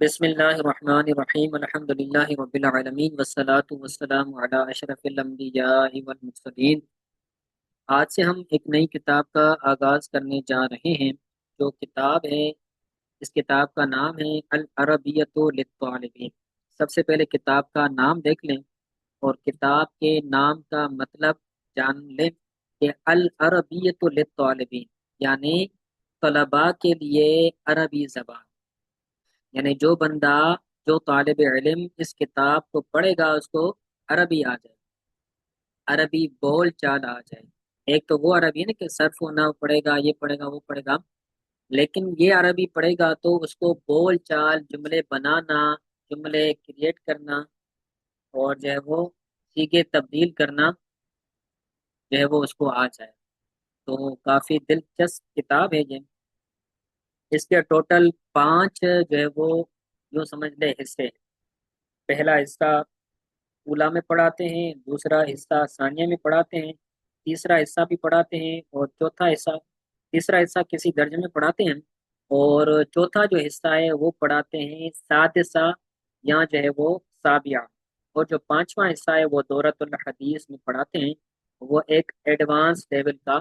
بسم اللہ الرحمن الرحیم الحمد للہ رب العالمین والصلاة والسلام علی اشرف الانبیاء والمرسلین۔ آج سے ہم ایک نئی کتاب کا آغاز کرنے جا رہے ہیں۔ جو کتاب ہے، اس کتاب کا نام ہے العربیۃ للطالبین۔ سب سے پہلے کتاب کا نام دیکھ لیں اور کتاب کے نام کا مطلب جان لیں کہ العربیۃ للطالبین یعنی طلباء کے لیے عربی زبان، یعنی جو طالب علم اس کتاب کو پڑھے گا اس کو عربی آ جائے، عربی بول چال آ جائے۔ ایک تو وہ عربی ہے نا کہ صرف ہونا پڑے گا، یہ پڑھے گا وہ پڑھے گا، لیکن یہ عربی پڑھے گا تو اس کو بول چال، جملے بنانا، جملے کریٹ کرنا اور جو ہے وہ سیگے تبدیل کرنا جو ہے وہ اس کو آ جائے۔ تو کافی دلچسپ کتاب ہے یہ۔ اس کے ٹوٹل 5 جو ہے وہ جو سمجھ لے حصے ہیں۔ پہلا حصہ اولا میں پڑھاتے ہیں، دوسرا حصہ ثانیہ میں پڑھاتے ہیں، تیسرا حصہ بھی پڑھاتے ہیں، اور تیسرا حصہ کسی درجے میں پڑھاتے ہیں، اور چوتھا جو حصہ ہے وہ پڑھاتے ہیں سادسہ یا جو ہے وہ سابعہ، اور جو 5واں حصہ ہے وہ دورۃ الحدیث میں پڑھاتے ہیں۔ وہ ایک ایڈوانس لیول کا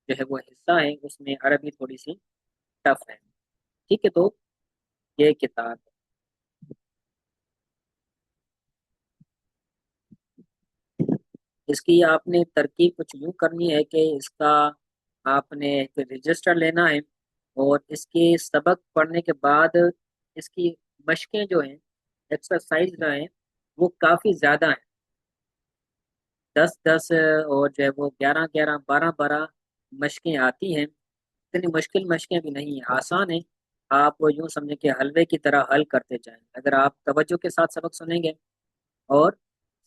جو ہے وہ حصہ ہے، اس میں عربی تھوڑی سی ٹف ہے۔ ٹھیک ہے، تو یہ کتاب ہے۔ اس کی آپ نے ترکیب کچھ یوں کرنی ہے کہ اس کا آپ نے ایک رجسٹر لینا ہے، اور اس کے سبق پڑھنے کے بعد اس کی مشقیں جو ہیں، ایکسرسائز جو ہیں، وہ کافی زیادہ ہیں۔ 10 10 اور جو ہے وہ 11 11 12 12 مشقیں آتی ہیں۔ اتنی مشکل مشقیں بھی نہیں ہیں، آسان ہیں۔ آپ وہ یوں سمجھیں کہ حلوے کی طرح حل کرتے جائیں، اگر آپ توجہ کے ساتھ سبق سنیں گے اور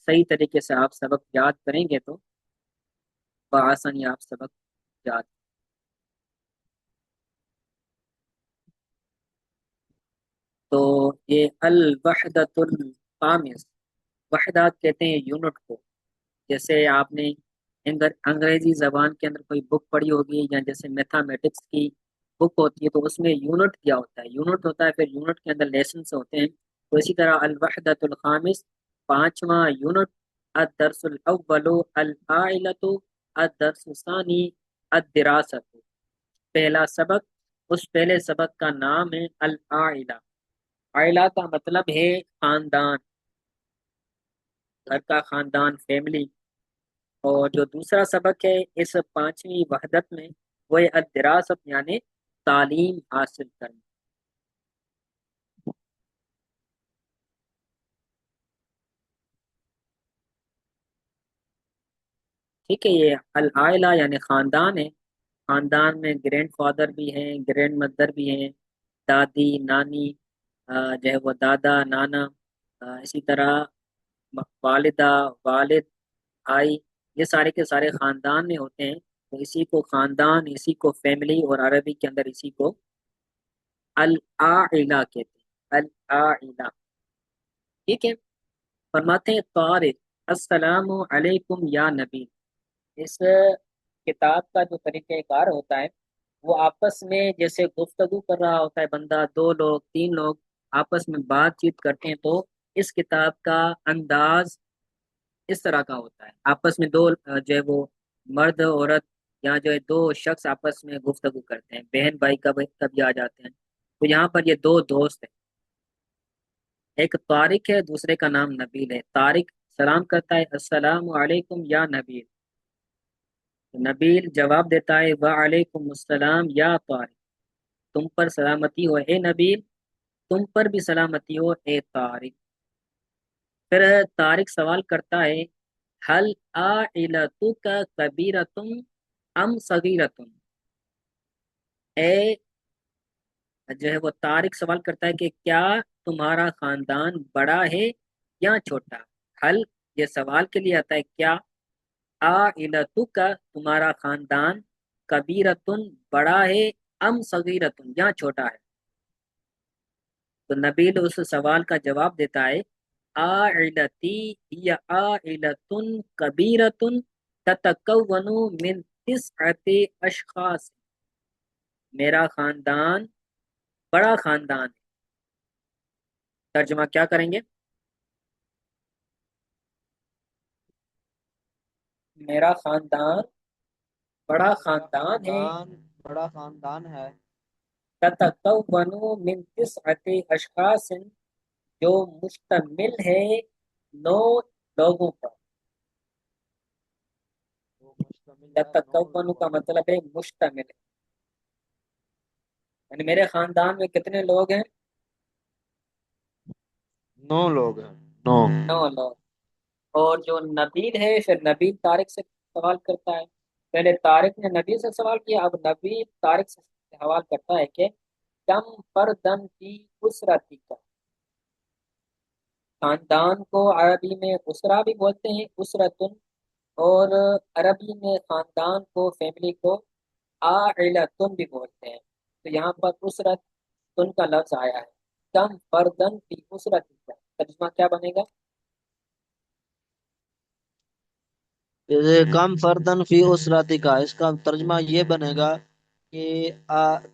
صحیح طریقے سے آپ سبق یاد کریں گے تو بآسانی آپ سبق یاد۔ تو یہ الوحدۃ الخامس، وحدہ کہتے ہیں یونٹ کو۔ جیسے آپ نے انگریزی زبان کے اندر کوئی بک پڑھی ہوگی، یا جیسے میتھامیٹکس کی بک ہوتی ہے تو اس میں یونٹ کیا ہوتا ہے، یونٹ ہوتا ہے، پھر یونٹ کے اندر لیسنس ہوتے ہیں۔ تو اسی طرح الوحدۃ الخامس، 5واں یونٹ، الدرس الاول العائلۃ، الدرس الثانی الدراست، پہلا سبق۔ اس پہلے سبق کا نام ہے العائلہ۔ عائلہ کا مطلب ہے خاندان، گھر کا خاندان، فیملی۔ اور جو دوسرا سبق ہے اس 5ویں وحدت میں، وہ ہے الدراست یعنی تعلیم حاصل کرنا۔ ٹھیک ہے، یہ العائلہ یعنی خاندان ہے۔ خاندان میں گرینڈ فادر بھی ہیں، گرینڈ مدر بھی ہیں، دادی نانی، جو ہے وہ دادا نانا، اسی طرح والدہ والد بھائی، یہ سارے کے سارے خاندان میں ہوتے ہیں۔ تو اسی کو خاندان، اسی کو فیملی، اور عربی کے اندر اسی کو العائلہ کہتے ہیں، العائلہ۔ ٹھیک ہے، فرماتے ہیں طارق، السلام علیکم یا نبی۔ اس کتاب کا جو طریقہ کار ہوتا ہے، وہ آپس میں جیسے گفتگو کر رہا ہوتا ہے بندہ، 2 لوگ 3 لوگ آپس میں بات چیت کرتے ہیں، تو اس کتاب کا انداز اس طرح کا ہوتا ہے۔ آپس میں دو جو ہے وہ مرد عورت، یا جو ہے 2 شخص آپس میں گفتگو کرتے ہیں، بہن بھائی کبھی کبھی آ جاتے ہیں۔ تو یہاں پر یہ 2 دوست ہیں، ایک طارق ہے، دوسرے کا نام نبیل ہے۔ طارق سلام کرتا ہے، السلام علیکم یا نبیل۔ نبیل جواب دیتا ہے، وعلیکم السلام یا طارق، تم پر سلامتی ہو اے نبیل، تم پر بھی سلامتی ہو اے طارق۔ پھر طارق سوال کرتا ہے، حل عائلتک کبیرتم ام صغیرتم، اے جو ہے وہ طارق سوال کرتا ہے کہ کیا تمہارا خاندان بڑا ہے یا چھوٹا؟ حل یہ سوال کے لیے آتا ہے، کیا عائلتک تمہارا خاندان کبیرتن بڑا ہے، ام صغیرتن یا چھوٹا ہے؟ تو نبیل اس سوال کا جواب دیتا ہے، عائلتی ہی عائلتن کبیرتن تتکون من 9 اشخاص، میرا خاندان بڑا خاندان ہے، ترجمہ کیا کریں گے؟ میرا خاندان بڑا میرا خاندان ہے. خاندان بڑا خاندان ہے. تتکون من 9 اشخاص، جو مشتمل ہے 9 لوگوں پر. وہ مشتمل ہے تتکون لوگوں کا پر. مطلب ہے مشتمل ہے. یعنی میرے خاندان میں کتنے لوگ ہیں؟ 9 لوگ ہیں. 9. 9 لوگ. اور جو نبیل ہے، پھر نبیل طارق سے سوال کرتا ہے. پہلے طارق نے نبیل سے سوال کیا، اب نبیل طارق سے سوال کرتا ہے کہ کم فردن کی اسرتی کا. خاندان کو عربی میں اسرا بھی بولتے ہیں، اسرتن. اور عربی میں خاندان کو، فیملی کو عائلتن بھی بولتے ہیں. تو یہاں پر اسرت تن کا لفظ آیا ہے. کم فردن فی اسرتی کا ترجمہ کیا بنے گا؟ کم فردن فی اسراتی کا، اس کا ترجمہ یہ بنے گا کہ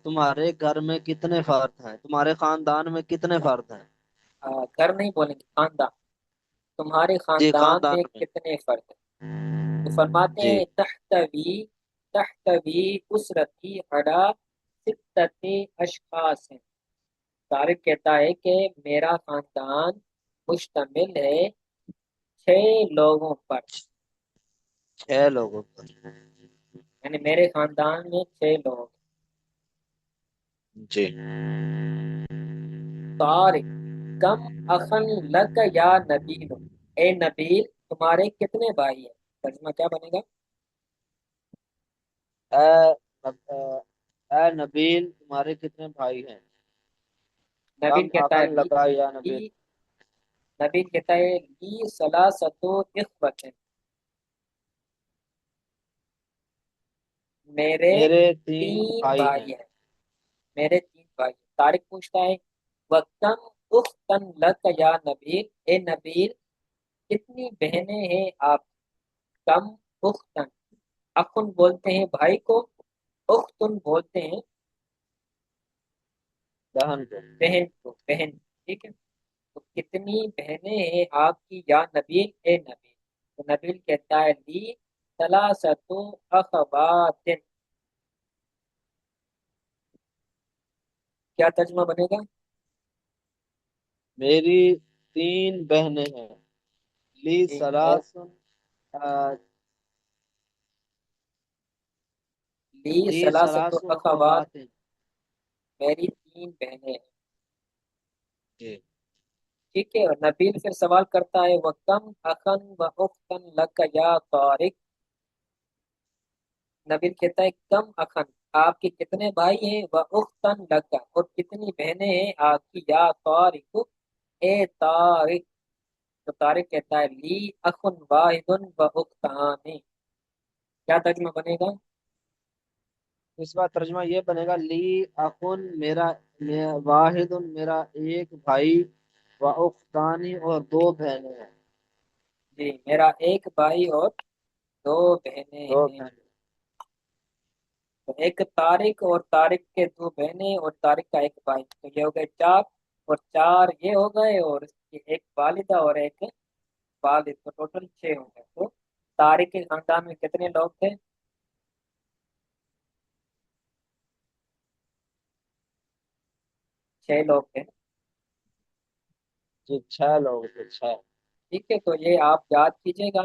تمہارے گھر میں کتنے فرد ہیں، تمہارے خاندان میں کتنے فرد ہیں. گھر نہیں بولیں گے، خاندان. تمہارے جی، خاندان خاندان میں میں. کتنے فرد ہیں؟ تو فرماتے جی. ہیں تحتوی اسرتی علی 6 اشخاص ہیں. طارق کہتا ہے کہ میرا خاندان مشتمل ہے 6 لوگوں پر. 6 لوگوں پر. یعنی میرے خاندان میں 6 لوگ. جی. طارق کم اخن لک یا نبیل، اے نبیل تمہارے کتنے بھائی ہیں؟ ترجمہ کیا بنے گا؟ اے اے نبیل، تمہارے کتنے بھائی ہیں. کم نبیل کہتا ہے آکن لگا یا لی نبیل. نبیل کہتا ہے لی ثلاثت اخوت، میرے میرے 3 تین بھائی ہیں. بھائی ہیں. میرے 3 بھائی. طارق پوچھتا ہے وَكَمْ أُخْتًا لَكَ یا نبیل، اے نبیل کتنی بہنیں ہیں آپ؟ کم اختن، اخن بولتے ہیں بھائی کو، اختن بولتے ہیں بہن کو. بہن کو، بہن. ٹھیک ہے. تو کتنی بہنیں ہیں آپ کی یا نبیل، اے نبیل؟ تو نبیل کہتا ہے لی ثلاثت اخوات. کیا ترجمہ بنے گا؟ میری 3 بہنیں ہیں. لی جی سلاس لی لی ثلاثت سلاس اخوات، اخوات. میری 3 بہنیں ہیں. جی. ٹھیک ہے. اور نبیل پھر سوال کرتا ہے وہ کم اخن و اختن لک یا طارق. نبیل کہتا ہے کم اخن، آپ کے کتنے بھائی ہیں، و اختن لک اور کتنی بہنیں ہیں آپ کی، یا طارق اے طارق. تو طارق کہتا ہے لی اخن واحد و اختان. کیا ترجمہ بنے گا؟ اس کا ترجمہ یہ بنے گا لی اخن میرا، واحد میرا ایک بھائی، و اختانی اور 2 بہنیں ہیں. جی میرا ایک بھائی اور 2 بہنیں دو ہیں. بہنیں تو ایک طارق اور طارق کے 2 بہنیں اور طارق کا ایک بھائی، تو یہ ہو گئے 4. اور 4 یہ ہو گئے، اور اس کی ایک والدہ اور ایک والد، تو ٹوٹل 6 ہو گئے. تو طارق کے خاندان میں کتنے لوگ تھے؟ 6 لوگ تھے. جی، 6 لوگ تھے. 6. ٹھیک ہے. تو یہ آپ یاد کیجیے گا.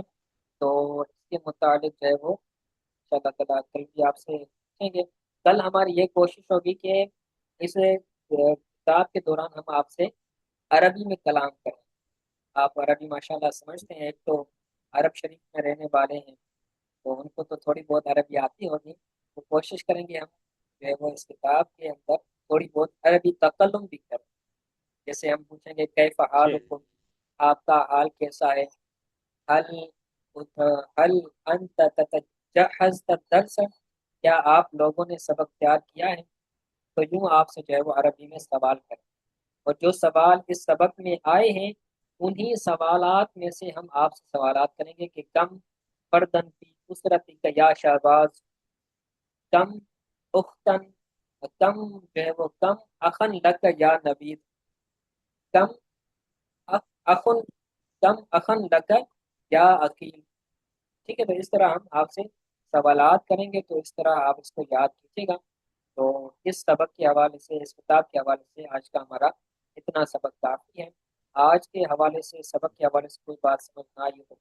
تو اس کے متعلق جو ہے وہ انشاء اللہ تعالیٰ کل بھی آپ سے پوچھیں گے. کل ہماری یہ کوشش ہوگی کہ اس کتاب کے دوران ہم آپ سے عربی میں کلام کریں. آپ عربی ماشاءاللہ سمجھتے ہیں، ایک تو عرب شریف میں رہنے والے ہیں، تو ان کو تو تھوڑی بہت عربی آتی ہوگی. تو کوشش کریں گے ہم جو ہے وہ اس کتاب کے اندر تھوڑی بہت عربی تکلم بھی کریں. جیسے ہم پوچھیں گے کیف جی. حالکم، آپ کا حال کیسا ہے؟ حل حل انت تتجہزت الدرس، کیا آپ لوگوں نے سبق تیار کیا ہے؟ تو یوں آپ سے جو ہے وہ عربی میں سوال کریں. اور جو سوال اس سبق میں آئے ہیں انہی سوالات میں سے ہم آپ سے سوالات کریں گے کہ کم فردن فی اسرتی کا یا شہباز، کم اختن، کم جو ہے وہ کم اخن لک یا نبید، کم اخن کم اخن لک یا عقیل، ٹھیک ہے، تو اس طرح ہم آپ سے سوالات کریں گے، تو اس طرح آپ اس کو یاد کیجیے گا۔ تو اس سبق کے حوالے سے، اس کتاب کے حوالے سے آج کا ہمارا اتنا سبق کافی ہے۔ آج کے حوالے سے، سبق کے حوالے سے کوئی بات سمجھ نہ آئی ہو